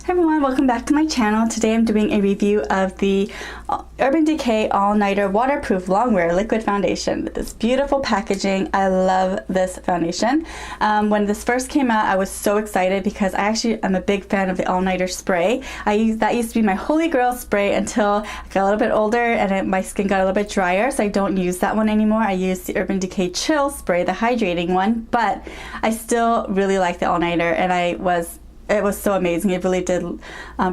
Hey everyone, welcome back to my channel. Today I'm doing a review of the Urban Decay All-Nighter Waterproof Longwear Liquid Foundation with this beautiful packaging. I love this foundation. When this first came out, I was so excited because I actually am a big fan of the All-Nighter spray. That used to be my holy grail spray until I got a little bit older and my skin got a little bit drier, so I don't use that one anymore. I use the Urban Decay Chill spray, the hydrating one, but I still really like the All-Nighter, and it was so amazing. It really did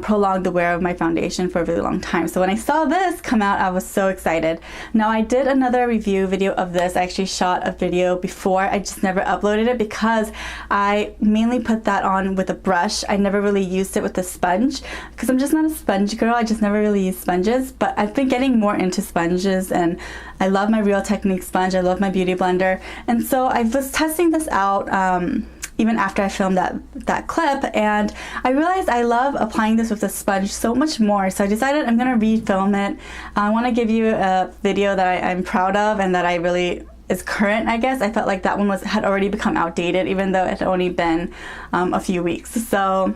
prolong the wear of my foundation for a really long time. So when I saw this come out, I was so excited. Now I did another review video of this. I actually shot a video before. I just never uploaded it because I mainly put that on with a brush. I never really used it with a sponge because I'm just not a sponge girl. I just never really used sponges, but I've been getting more into sponges, and I love my Real Technique sponge. I love my Beauty Blender. And so I was testing this out even after I filmed that clip, and I realized I love applying this with a sponge so much more, so I decided I'm gonna refilm it. I want to give you a video that I'm proud of and that I really is current, I guess. I felt like that one had already become outdated even though it had only been a few weeks. So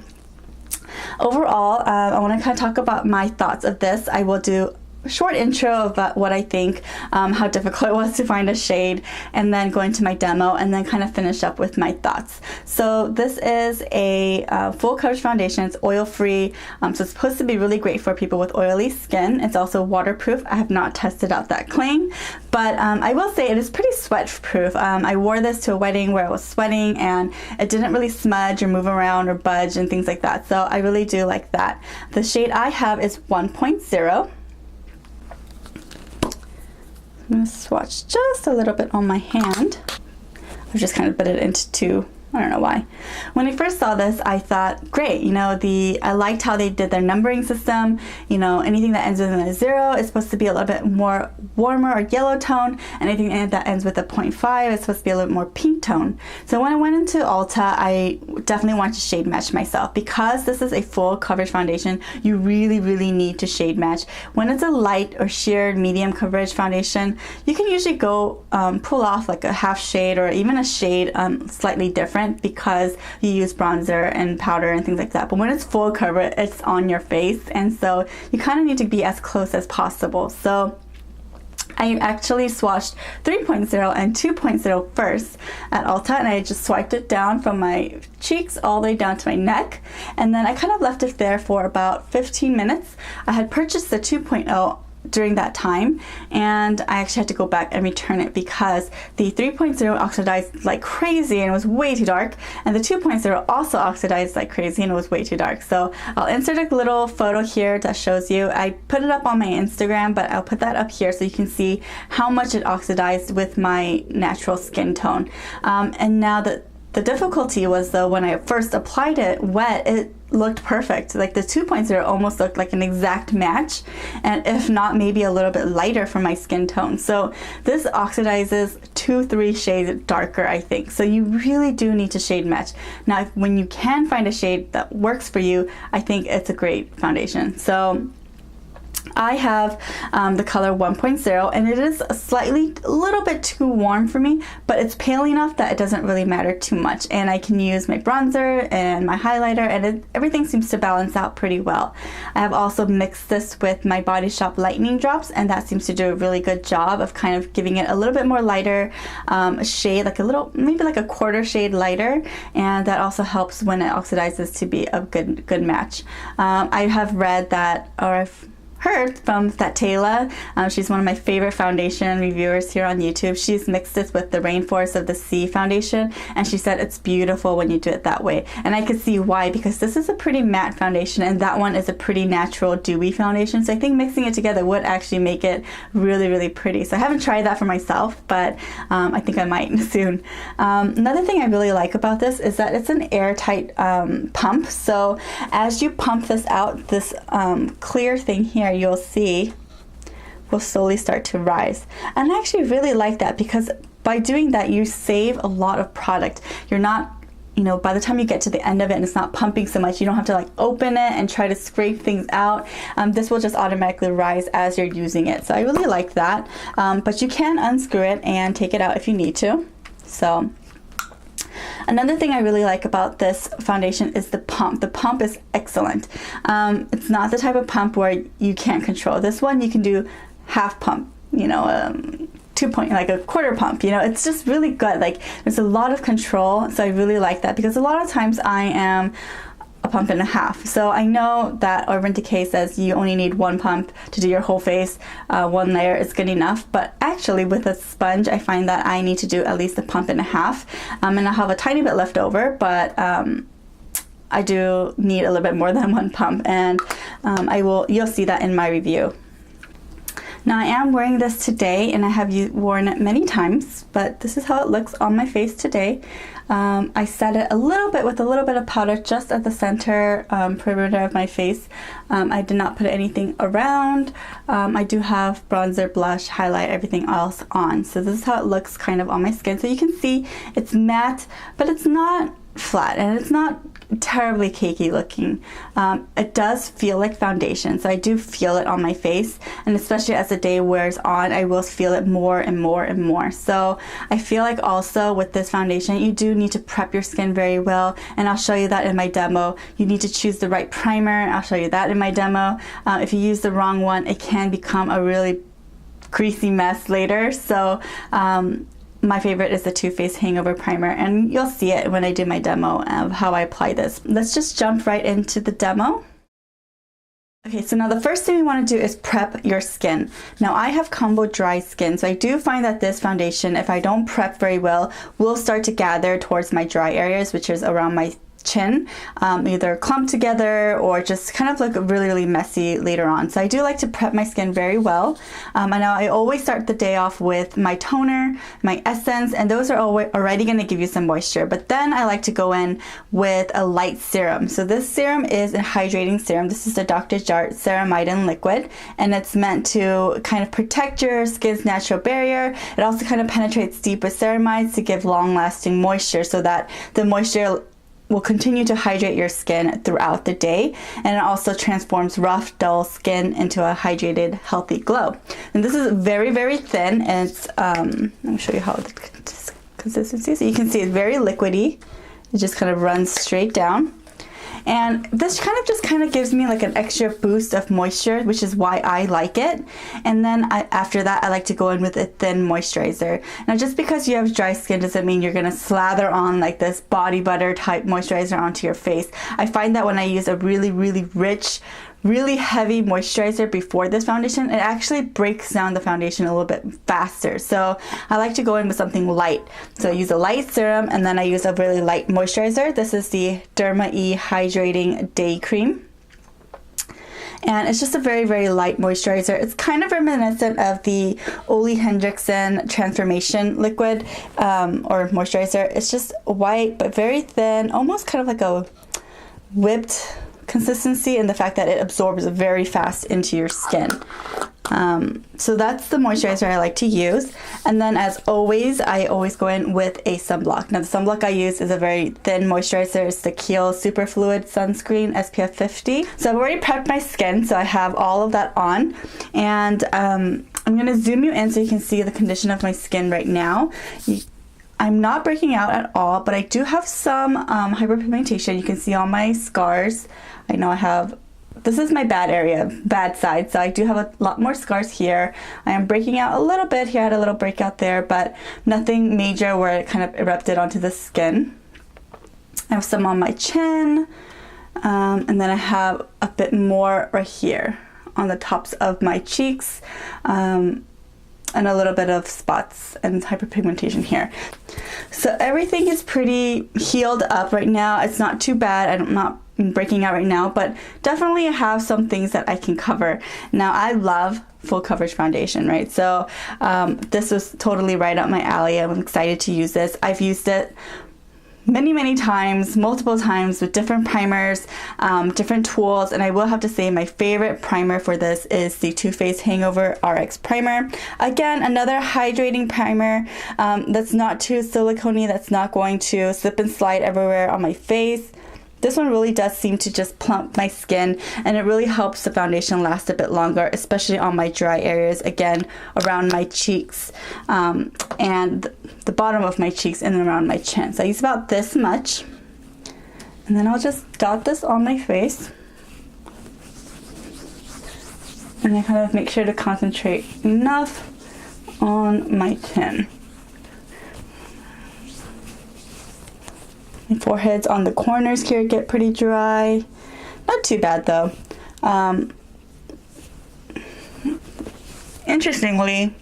overall, I want to kind of talk about my thoughts of this. I will do short intro about what I think, how difficult it was to find a shade, and then go into my demo, and then kind of finish up with my thoughts. So this is a full coverage foundation. It's oil free, so it's supposed to be really great for people with oily skin. It's also waterproof. I have not tested out that claim, but I will say it is pretty sweat proof. I wore this to a wedding where I was sweating and it didn't really smudge or move around or budge and things like that, so I really do like that. The shade I have is 1.0. I'm going to swatch just a little bit on my hand. I've just kind of put it into two. I don't know why. When I first saw this, I thought, great, you know, I liked how they did their numbering system. You know, anything that ends with a 0 is supposed to be a little bit more warmer or yellow tone. Anything that ends with a 0.5 is supposed to be a little more pink tone. So when I went into Ulta, I definitely wanted to shade match myself. Because this is a full coverage foundation, you really, really need to shade match. When it's a light or sheer medium coverage foundation, you can usually go pull off like a half shade or even a shade slightly different, because you use bronzer and powder and things like that. But when it's full coverage, it's on your face, and so you kind of need to be as close as possible. So I actually swatched 3.0 and 2.0 first at Ulta, and I just swiped it down from my cheeks all the way down to my neck, and then I kind of left it there for about 15 minutes. I had purchased the 2.0 during that time, and I actually had to go back and return it because the 3.0 oxidized like crazy and it was way too dark, and the 2.0 also oxidized like crazy and it was way too dark. So I'll insert a little photo here that shows you. I put it up on my Instagram, but I'll put that up here so you can see how much it oxidized with my natural skin tone. And now the difficulty was, though, when I first applied it wet, it looked perfect. Like the 2.0 almost looked like an exact match, and if not, maybe a little bit lighter for my skin tone. So this oxidizes 2-3 shades darker, I think. So you really do need to shade match. Now, when you can find a shade that works for you, I think it's a great foundation. So I have the color 1.0, and it is a little bit too warm for me, but it's pale enough that it doesn't really matter too much, and I can use my bronzer and my highlighter, and everything seems to balance out pretty well. I have also mixed this with my Body Shop Lightening drops, and that seems to do a really good job of kind of giving it a little bit more lighter shade, like maybe like a quarter shade lighter, and that also helps when it oxidizes to be a good match. I have read that, or I've heard from that Taylor. She's one of my favorite foundation reviewers here on YouTube. She's mixed this with the Rainforest of the Sea foundation, and she said it's beautiful when you do it that way. And I could see why, because this is a pretty matte foundation and that one is a pretty natural dewy foundation. So I think mixing it together would actually make it really, really pretty. So I haven't tried that for myself, but I think I might soon. Another thing I really like about this is that it's an airtight pump. So as you pump this out, this clear thing here, you'll see will slowly start to rise. And I actually really like that, because by doing that you save a lot of product. You're not, you know, by the time you get to the end of it and it's not pumping so much, you don't have to like open it and try to scrape things out. This will just automatically rise as you're using it. So I really like that. But you can unscrew it and take it out if you need to. So Another thing I really like about this foundation is the pump. The pump is excellent. It's not the type of pump where you can't control. This one you can do half pump, you know, like a quarter pump, you know. It's just really good. Like, there's a lot of control, so I really like that, because a lot of times I am a pump and a half. So I know that Urban Decay says you only need one pump to do your whole face. One layer is good enough, but actually with a sponge I find that I need to do at least a pump and a half, and I'll have a tiny bit left over, but I do need a little bit more than one pump, and you'll see that in my review. Now I am wearing this today, and I have worn it many times, but this is how it looks on my face today. I set it a little bit with a little bit of powder just at the center perimeter of my face. I did not put anything around. I do have bronzer, blush, highlight, everything else on. So this is how it looks kind of on my skin. So you can see it's matte, but it's not flat, and it's not terribly cakey looking. It does feel like foundation, so I do feel it on my face, and especially as the day wears on I will feel it more and more and more. So I feel like also with this foundation you do need to prep your skin very well, and I'll show you that in my demo. You need to choose the right primer. I'll show you that in my demo. If you use the wrong one, it can become a really greasy mess later. So my favorite is the Too Faced Hangover Primer, and you'll see it when I do my demo of how I apply this. Let's just jump right into the demo. Okay, so now the first thing we want to do is prep your skin. Now I have combo dry skin, so I do find that this foundation, if I don't prep very well, will start to gather towards my dry areas, which is around my chin, either clump together or just kind of look really messy later on. So I do like to prep my skin very well. I know I always start the day off with my toner, my essence, and those are already going to give you some moisture, but then I like to go in with a light serum. So this serum is a hydrating serum. This is the Dr. Jart Ceramidin liquid, and it's meant to kind of protect your skin's natural barrier. It also kind of penetrates deep with ceramides to give long-lasting moisture, so that the moisture will continue to hydrate your skin throughout the day, and it also transforms rough, dull skin into a hydrated, healthy glow. And this is very thin, and it's let me show you how the consistency. So you can see it's very liquidy. It just kind of runs straight down. And this kind of gives me like an extra boost of moisture, which is why I like it. And then after that, I like to go in with a thin moisturizer. Now, just because you have dry skin doesn't mean you're gonna slather on like this body butter type moisturizer onto your face. I find that when I use a really rich, really heavy moisturizer before this foundation, it actually breaks down the foundation a little bit faster. So I like to go in with something light. So I use a light serum, and then I use a really light moisturizer. This is the Derma E Hydrating Day Cream. And it's just a very light moisturizer. It's kind of reminiscent of the Ole Hendrickson Transformation Liquid or moisturizer. It's just white but very thin, almost kind of like a whipped consistency, and the fact that it absorbs very fast into your skin. So that's the moisturizer I like to use. And then, as always, I always go in with a sunblock. Now the sunblock I use is a very thin moisturizer. It's the Kiehl Superfluid Sunscreen SPF 50. So I've already prepped my skin, so I have all of that on. And I'm going to zoom you in so you can see the condition of my skin right now. I'm not breaking out at all, but I do have some hyperpigmentation. You can see all my scars. I know I have, this is my bad area, bad side, so I do have a lot more scars here. I am breaking out a little bit here. I had a little breakout there, but nothing major where it kind of erupted onto the skin. I have some on my chin, and then I have a bit more right here on the tops of my cheeks, and a little bit of spots and hyperpigmentation here. So everything is pretty healed up right now. It's not too bad. I'm not breaking out right now, but definitely I have some things that I can cover. Now I love full coverage foundation, right? So this was totally right up my alley. I'm excited to use this. I've used it many times, multiple times, with different primers, different tools, and I will have to say my favorite primer for this is the Too Faced Hangover RX Primer. Again, another hydrating primer that's not too silicone-y, that's not going to slip and slide everywhere on my face. This one really does seem to just plump my skin, and it really helps the foundation last a bit longer, especially on my dry areas, again, around my cheeks, and the bottom of my cheeks and around my chin. So I use about this much, and then I'll just dot this on my face. And I kind of make sure to concentrate enough on my chin. My forehead's on the corners here get pretty dry. Not too bad though. Interestingly,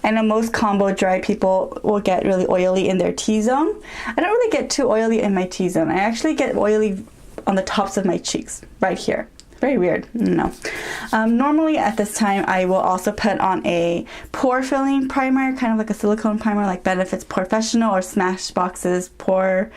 I know most combo dry people will get really oily in their T-zone. I don't really get too oily in my T-zone. I actually get oily on the tops of my cheeks, right here. Very weird, no. Normally at this time, I will also put on a pore filling primer, kind of like a silicone primer like Benefit's Professional or Smashbox's Pore,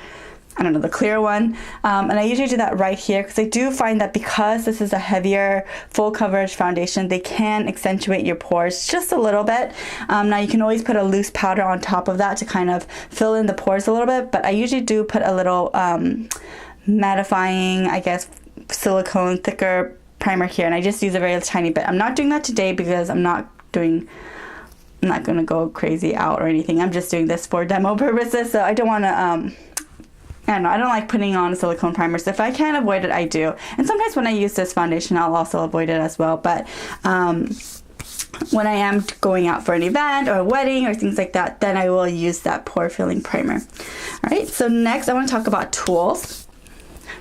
I don't know, the clear one. And I usually do that right here because I do find that because this is a heavier full coverage foundation, they can accentuate your pores just a little bit. Now you can always put a loose powder on top of that to kind of fill in the pores a little bit, but I usually do put a little mattifying, I guess, silicone thicker primer here, and I just use a very tiny bit. I'm not doing that today because I'm not gonna go crazy out or anything. I'm just doing this for demo purposes, so I don't want to I don't know, I don't like putting on a silicone primer, so if I can avoid it, I do. And sometimes when I use this foundation, I'll also avoid it as well. But when I am going out for an event or a wedding or things like that, then I will use that pore filling primer. All right, so next I want to talk about tools.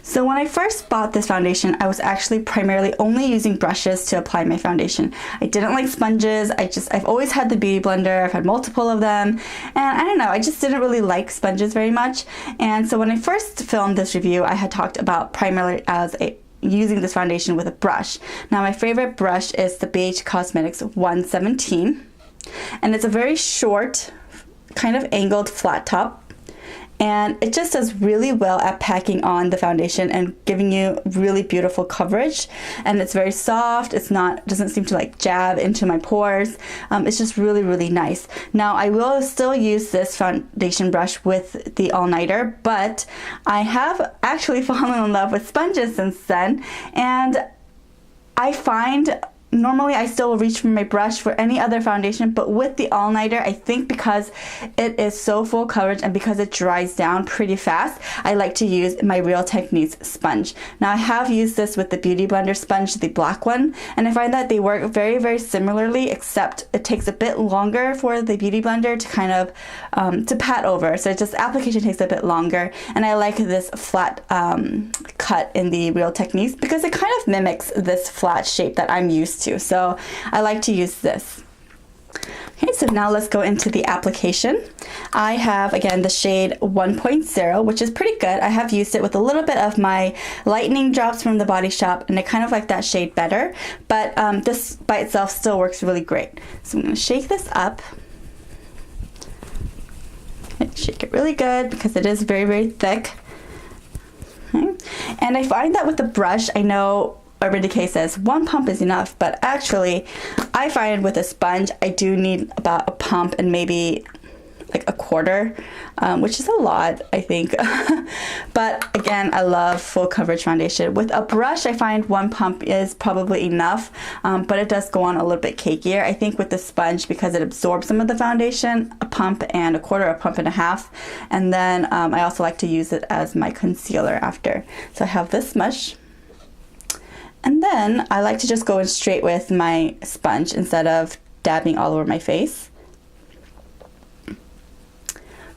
So when I first bought this foundation, I was actually primarily only using brushes to apply my foundation. I didn't like sponges. I've always had the Beauty Blender. I've had multiple of them. And I don't know, I just didn't really like sponges very much. And so when I first filmed this review, I had talked about primarily using this foundation with a brush. Now my favorite brush is the BH Cosmetics 117. And it's a very short, kind of angled flat top. And it just does really well at packing on the foundation and giving you really beautiful coverage. And it's very soft. Doesn't seem to like jab into my pores. It's just really, really nice. Now I will still use this foundation brush with the all-nighter, but I have actually fallen in love with sponges since then. And I find normally I still reach for my brush for any other foundation, but with the all-nighter, I think because it is so full coverage and because it dries down pretty fast, I like to use my Real Techniques sponge. Now I have used this with the Beauty Blender sponge, the black one, and I find that they work very, very similarly, except it takes a bit longer for the Beauty Blender to kind of to pat over. So just application takes a bit longer, and I like this flat cut in the Real Techniques because it kind of mimics this flat shape that I'm used to. So I like to use this. Okay, so now let's go into the application. I have, again, the shade 1.0, which is pretty good. I have used it with a little bit of my Lightening drops from the Body Shop, and I kind of like that shade better, but this by itself still works really great. So I'm going to shake this up. Okay, shake it really good because it is very, very thick. Okay. And I find that with the brush, I know Urban Decay says one pump is enough, but actually I find with a sponge I do need about a pump and maybe like a quarter, which is a lot, I think. But again, I love full coverage foundation. With a brush, I find one pump is probably enough, but it does go on a little bit cakier. I think with the sponge, because it absorbs some of the foundation, a pump and a quarter, a pump and a half. And then I also like to use it as my concealer after. So I have this much. And then I like to just go in straight with my sponge instead of dabbing all over my face.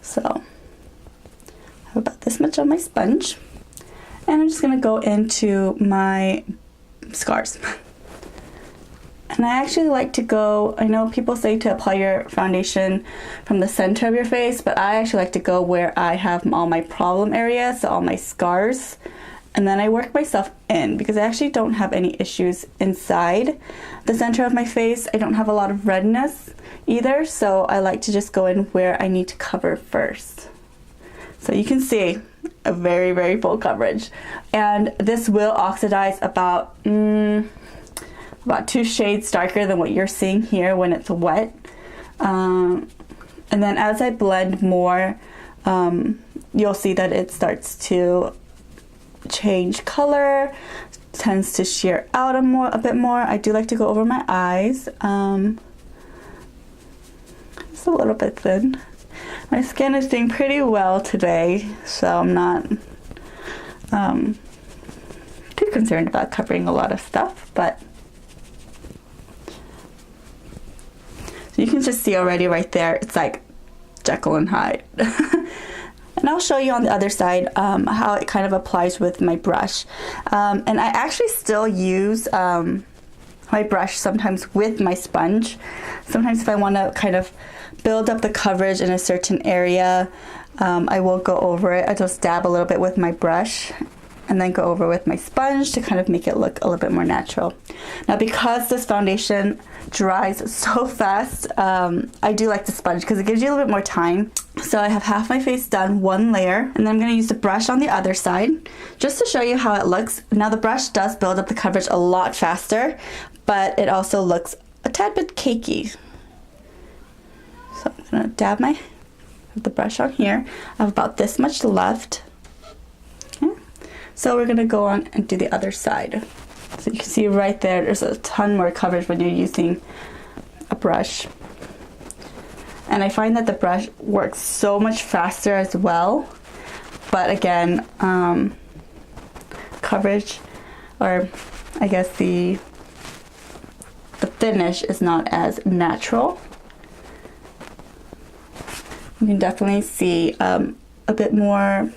So I have about this much on my sponge. And I'm just going to go into my scars. And I actually like to go, I know people say to apply your foundation from the center of your face, but I actually like to go where I have all my problem areas, so all my scars. And then I work myself in because I actually don't have any issues inside the center of my face. I don't have a lot of redness either, so I like to just go in where I need to cover first. So you can see a very, very full coverage. And this will oxidize about 2 shades darker than what you're seeing here when it's wet. And then as I blend more, you'll see that it starts to change color, tends to sheer out a bit more. I do like to go over my eyes. It's a little bit thin. My skin is doing pretty well today, so I'm not too concerned about covering a lot of stuff, but so you can just see already right there, it's like Jekyll and Hyde. And I'll show you on the other side how it kind of applies with my brush. And I actually still use my brush sometimes with my sponge. Sometimes if I want to kind of build up the coverage in a certain area, I will go over it. I just dab a little bit with my brush and then go over with my sponge to kind of make it look a little bit more natural. Now, because this foundation dries so fast, I do like the sponge because it gives you a little bit more time. So I have half my face done, one layer, and then I'm going to use the brush on the other side just to show you how it looks. Now, the brush does build up the coverage a lot faster, but it also looks a tad bit cakey. So I'm going to dab the brush on here. I have about this much left. Okay. So we're going to go on and do the other side. So you can see right there, there's a ton more coverage when you're using a brush. And I find that the brush works so much faster as well. But again, coverage, or I guess the finish is not as natural. You can definitely see a bit more, I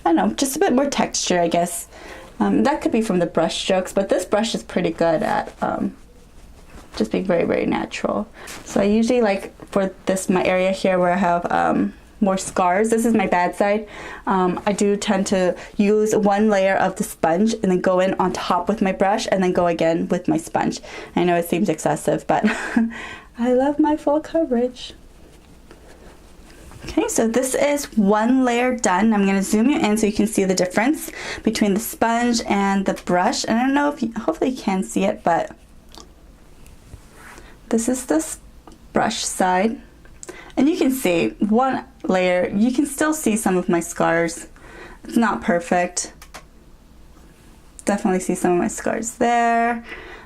don't know, just a bit more texture, I guess. That could be from the brush strokes, but this brush is pretty good at just being very, very natural. So I usually like for this, my area here where I have more scars, this is my bad side, I do tend to use one layer of the sponge and then go in on top with my brush and then go again with my sponge. I know it seems excessive, but I love my full coverage. Okay, so this is one layer done. I'm going to zoom you in so you can see the difference between the sponge and the brush. And I don't know if you, hopefully you can see it, but this is the brush side. And you can see one layer, you can still see some of my scars. It's not perfect. Definitely see some of my scars there.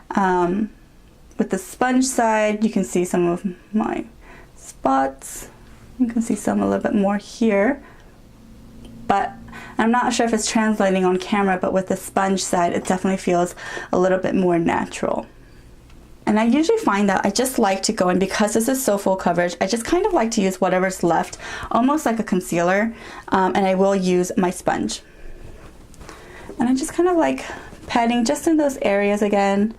With the sponge side, you can see some of my spots. You can see some a little bit more here, but I'm not sure if it's translating on camera, but with the sponge side, it definitely feels a little bit more natural. And I usually find that I just like to go in, because this is so full coverage, I just kind of like to use whatever's left, almost like a concealer, and I will use my sponge. And I just kind of like patting just in those areas again,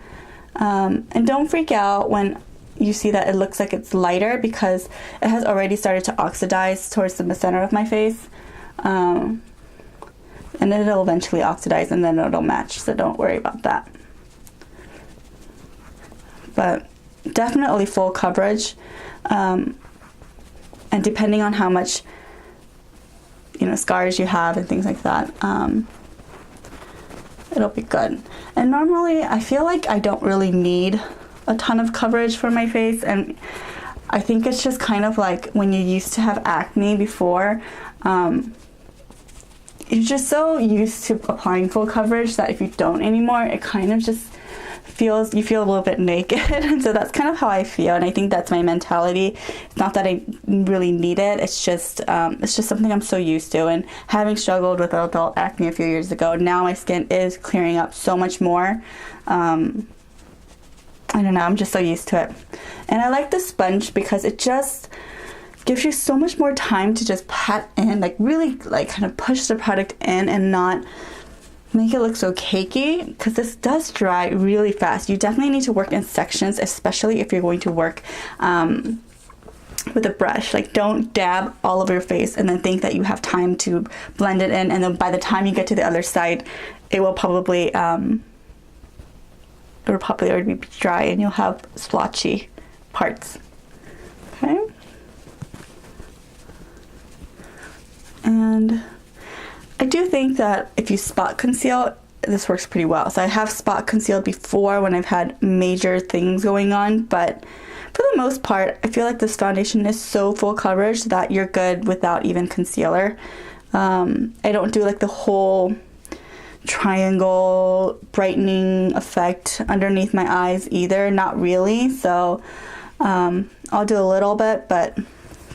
and don't freak out when you see that it looks like it's lighter, because it has already started to oxidize towards the center of my face, and then it'll eventually oxidize and then it'll match, so don't worry about that. But definitely full coverage, and depending on how much scars you have and things like that, it'll be good. And normally I feel like I don't really need a ton of coverage for my face, and I think it's just kind of like when you used to have acne before, you're just so used to applying full coverage that if you don't anymore, it kind of just feels, you feel a little bit naked. And so that's kind of how I feel, and I think that's my mentality. It's not that I really need it, it's just something I'm so used to. And having struggled with adult acne a few years ago, now my skin is clearing up so much more. I don't know, I'm just so used to it. And I like the sponge because it just gives you so much more time to just pat in, like really like kind of push the product in and not make it look so cakey, because this does dry really fast. You definitely need to work in sections, especially if you're going to work with a brush. Like, don't dab all over your face and then think that you have time to blend it in, and then by the time you get to the other side, it will probably already be dry and you'll have splotchy parts. Okay. And I do think that if you spot conceal, this works pretty well. So I have spot concealed before when I've had major things going on, but for the most part, I feel like this foundation is so full coverage that you're good without even concealer. I don't do like the whole triangle brightening effect underneath my eyes either, not really. So I'll do a little bit, but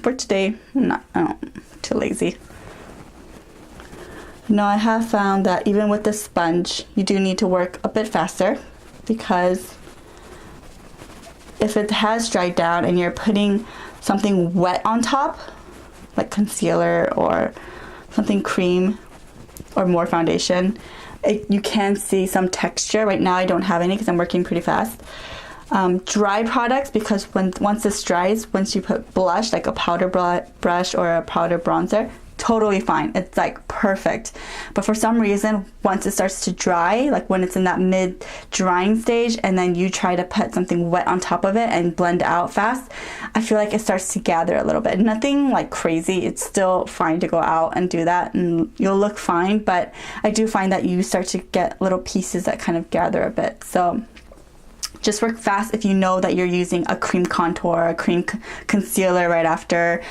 for today, I'm too lazy. Now I have found that even with the sponge, you do need to work a bit faster, because if it has dried down and you're putting something wet on top, like concealer or something cream or more foundation, you can see some texture. Right now I don't have any because I'm working pretty fast. Dry products, because once this dries, once you put blush, like a powder brush or a powder bronzer, totally fine. It's like perfect. But for some reason, once it starts to dry, like when it's in that mid drying stage and then you try to put something wet on top of it and blend out fast, I feel like it starts to gather a little bit. Nothing like crazy. It's still fine to go out and do that and you'll look fine, but I do find that you start to get little pieces that kind of gather a bit. So just work fast if you know that you're using a cream contour, a cream concealer right after,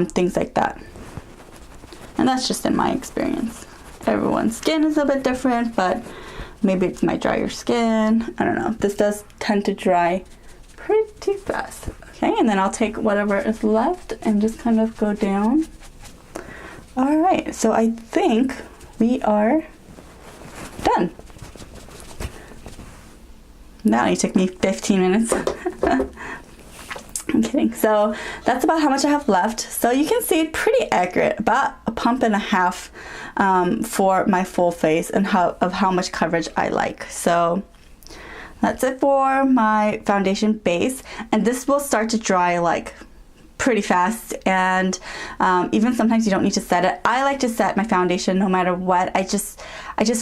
things like that. And that's just in my experience. Everyone's skin is a bit different, but maybe it's my drier skin. I don't know. This does tend to dry pretty fast. Okay, and then I'll take whatever is left and just kind of go down. All right, so I think we are done. That only took me 15 minutes. I'm kidding. So that's about how much I have left. So you can see pretty accurate, about a pump and a half for my full face and how much coverage I like. So that's it for my foundation base, and this will start to dry like pretty fast, and even sometimes you don't need to set it. I like to set my foundation no matter what. I just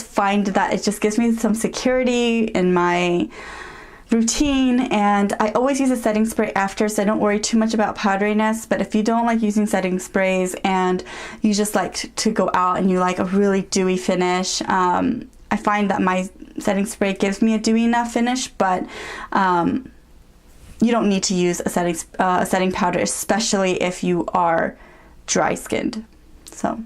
find that it just gives me some security in my routine, and I always use a setting spray after, so I don't worry too much about powderiness. But if you don't like using setting sprays and you just like to go out and you like a really dewy finish, I find that my setting spray gives me a dewy enough finish, but you don't need to use a setting powder, especially if you are dry skinned. So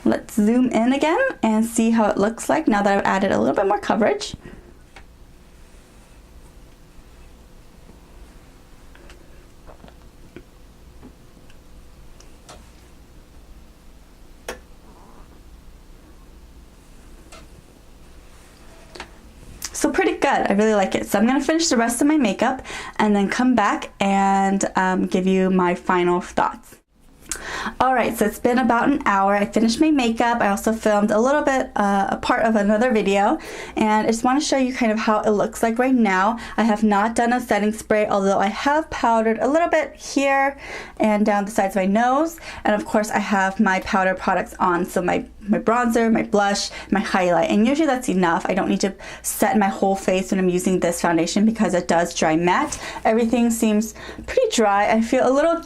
let's zoom in again and see how it looks like now that I've added a little bit more coverage. So pretty good. I really like it. So I'm going to finish the rest of my makeup and then come back and give you my final thoughts. Alright, so it's been about an hour. I finished my makeup. I also filmed a little bit, a part of another video, and I just want to show you kind of how it looks like right now. I have not done a setting spray, although I have powdered a little bit here and down the sides of my nose, and of course I have my powder products on, so my bronzer, my blush, my highlight, and usually that's enough. I don't need to set my whole face when I'm using this foundation because it does dry matte. Everything seems pretty dry. I feel a little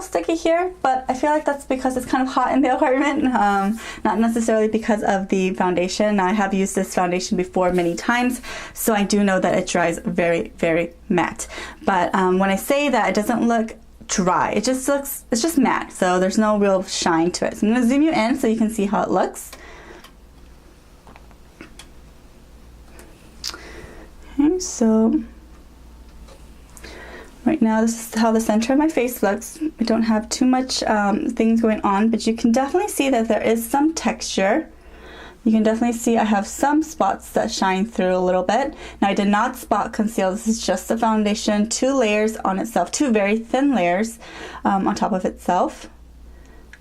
sticky here, but I feel like that's because it's kind of hot in the apartment, not necessarily because of the foundation. I have used this foundation before many times, so I do know that it dries very, very matte. But when I say that, it doesn't look dry. It's just matte, so there's no real shine to it. So I'm going to zoom you in so you can see how it looks. Okay, so right now this is how the center of my face looks. I don't have too much things going on, but you can definitely see that there is some texture. You can definitely see I have some spots that shine through a little bit. Now I did not spot conceal. This is just the foundation, 2 layers on itself, 2 very thin layers on top of itself.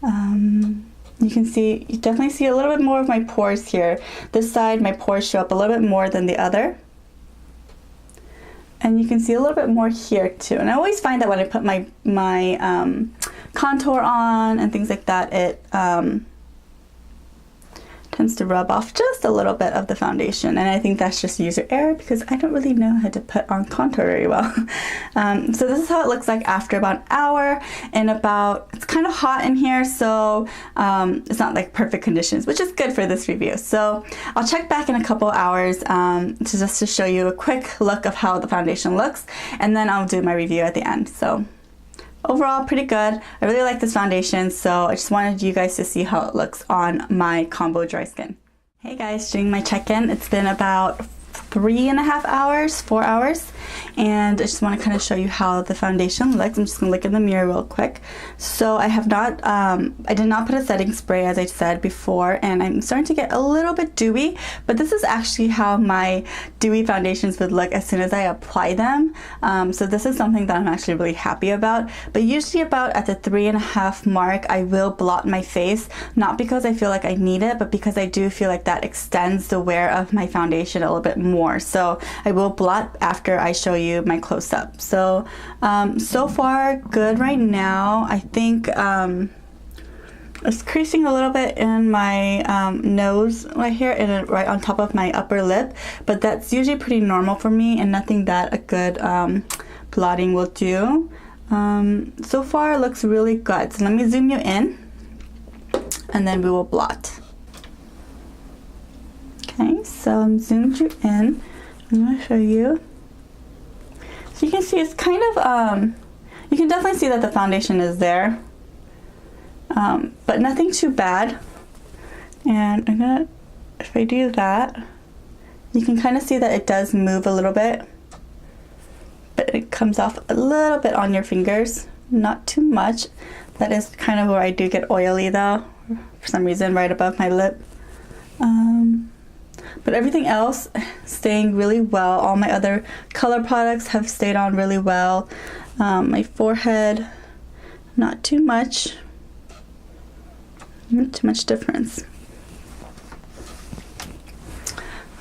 You definitely see a little bit more of my pores here. This side, my pores show up a little bit more than the other. And you can see a little bit more here too. And I always find that when I put my contour on and things like that, it tends to rub off just a little bit of the foundation. And I think that's just user error because I don't really know how to put on contour very well. So this is how it looks like after about an hour. And it's kind of hot in here, so it's not like perfect conditions, which is good for this review. So I'll check back in a couple hours just to show you a quick look of how the foundation looks, and then I'll do my review at the end. So overall pretty good. I really like this foundation, so I just wanted you guys to see how it looks on my combo dry skin. Hey guys, doing my check-in. It's been about 3.5 hours, 4 hours, and I just want to kind of show you how the foundation looks. I'm just gonna look in the mirror real quick. So I have not, I did not put a setting spray as I said before, and I'm starting to get a little bit dewy, but this is actually how my dewy foundations would look as soon as I apply them. So this is something that I'm actually really happy about, but usually about at the 3.5 mark, I will blot my face, not because I feel like I need it, but because I do feel like that extends the wear of my foundation a little bit more. So I will blot after I show you my close-up. So so far good right now. I think it's creasing a little bit in my nose right here and right on top of my upper lip, but that's usually pretty normal for me and nothing that a good blotting will do. So far it looks really good. So let me zoom you in and then we will blot. Okay, so I'm zoomed you in. I'm going to show you. So you can see it's kind of, you can definitely see that the foundation is there, but nothing too bad. And I'm going to, if I do that, you can kind of see that it does move a little bit, but it comes off a little bit on your fingers, not too much. That is kind of where I do get oily though, for some reason, right above my lip. But everything else staying really well. All my other color products have stayed on really well. My forehead, not too much. Not too much difference.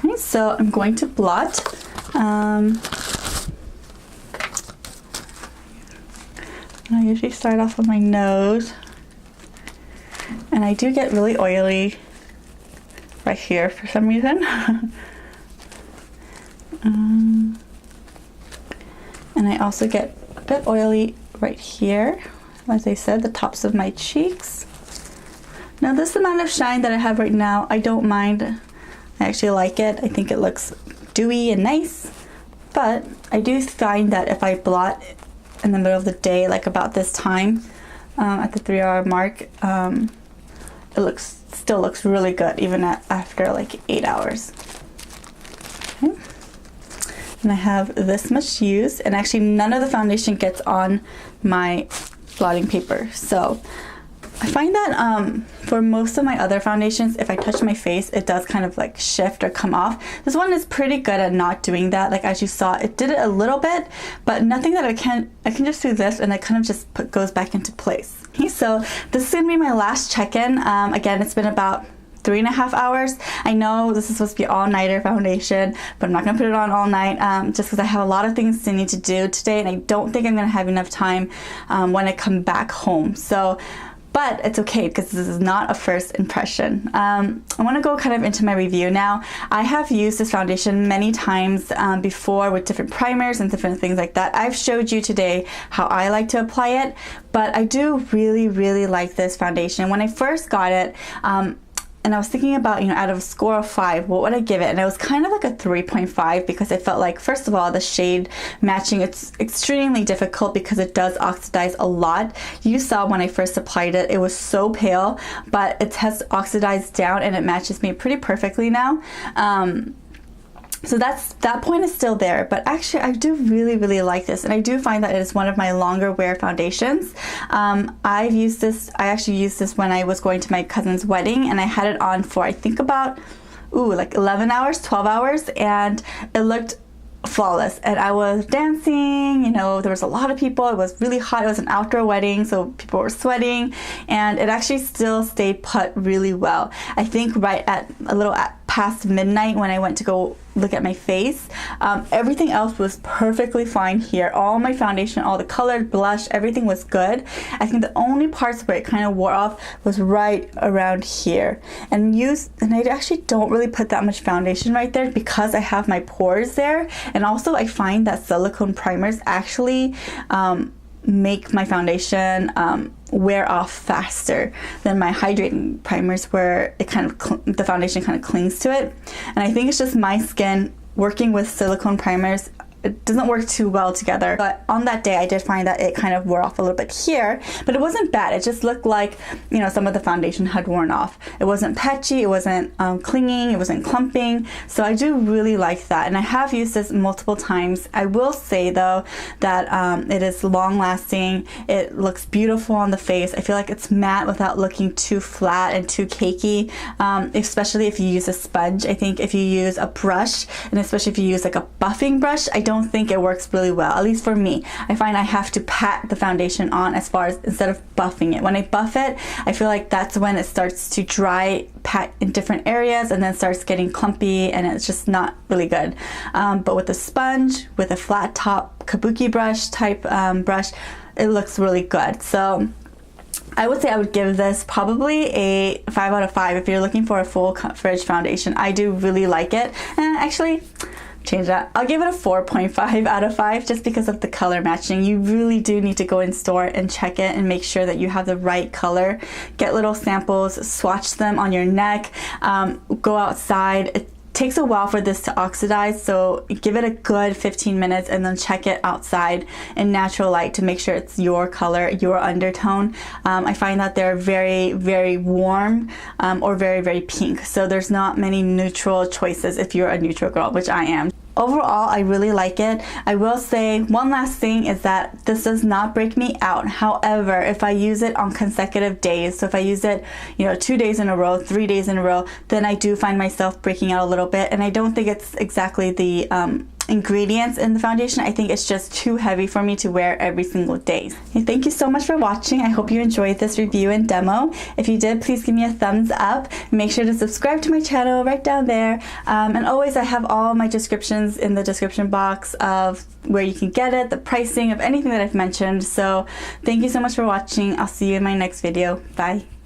Okay, so I'm going to blot. I usually start off with my nose. And I do get really oily right here for some reason. And I also get a bit oily right here, as I said, the tops of my cheeks. Now this amount of shine that I have right now, I don't mind. I actually like it. I think it looks dewy and nice, but I do find that if I blot in the middle of the day, like about this time, at the 3-hour mark, it still looks really good even after like 8 hours. Okay. And I have this much used, and actually none of the foundation gets on my blotting paper. So I find that for most of my other foundations, if I touch my face, it does kind of like shift or come off. This one is pretty good at not doing that. Like as you saw, it did it a little bit, but nothing that I can just do this and it kind of just goes back into place. Okay, so this is gonna be my last check-in. Again, it's been about 3.5 hours. I know this is supposed to be all-nighter foundation, but I'm not gonna put it on all night just because I have a lot of things to need to do today, and I don't think I'm gonna have enough time when I come back home. So, but it's okay because this is not a first impression. I want to go kind of into my review now. I have used this foundation many times before with different primers and different things like that. I've showed you today how I like to apply it, but I do really like this foundation. When I first got it, and I was thinking about, out of a score of 5, what would I give it? And it was kind of like a 3.5 because I felt like, first of all, the shade matching, it's extremely difficult because it does oxidize a lot. You saw when I first applied it, it was so pale, but it has oxidized down and it matches me pretty perfectly now. So that point is still there, but actually I do really like this, and I do find that it is one of my longer wear foundations. I actually used this when I was going to my cousin's wedding, and I had it on for I think about like 11 hours, 12 hours, and it looked flawless. And I was dancing, there was a lot of people, it was really hot, it was an outdoor wedding, so people were sweating, and it actually still stayed put really well. I think right at past midnight when I went to go look at my face, everything else was perfectly fine here. All my foundation, all the color, blush, everything was good. I think the only parts where it kind of wore off was right around here. And I actually don't really put that much foundation right there because I have my pores there. And also I find that silicone primers actually make my foundation wear off faster than my hydrating primers, where it the foundation kind of clings to it. And I think it's just my skin working with silicone primers. it doesn't work too well together. But on that day I did find that it kind of wore off a little bit here, but it wasn't bad. It just looked like, you know, some of the foundation had worn off. It wasn't patchy, it wasn't clinging, it wasn't clumping. So I do really like that, and I have used this multiple times. I will say though that it is long lasting. It looks beautiful on the face. I feel like it's matte without looking too flat and too cakey, especially if you use a sponge. I think if you use a brush, and especially if you use like a buffing brush, I don't think it works really well, at least for me. I find I have to pat the foundation on as far as instead of buffing it. When I buff it, I feel like that's when it starts to dry, pat in different areas, and then starts getting clumpy, and it's just not really good. But with a sponge, with a flat top kabuki brush type brush, it looks really good. So I would say I would give this probably a 5 out of 5 if you're looking for a full coverage foundation. I do really like it, and actually change that. I'll give it a 4.5 out of 5 just because of the color matching. You really do need to go in store and check it and make sure that you have the right color. Get little samples, swatch them on your neck, go outside. It takes a while for this to oxidize, so give it a good 15 minutes and then check it outside in natural light to make sure it's your color, your undertone. I find that they're very, very warm or very, very pink, so there's not many neutral choices if you're a neutral girl, which I am. Overall, I really like it. I will say one last thing is that this does not break me out. However, if I use it on consecutive days, so if I use it, you know, 2 days in a row, 3 days in a row, then I do find myself breaking out a little bit, and I don't think it's exactly the ingredients in the foundation. I think it's just too heavy for me to wear every single day. Okay, thank you so much for watching. I hope you enjoyed this review and demo. If you did, please give me a thumbs up. Make sure to subscribe to my channel right down there. And always, I have all my descriptions in the description box of where you can get it, the pricing of anything that I've mentioned. So thank you so much for watching. I'll see you in my next video. Bye.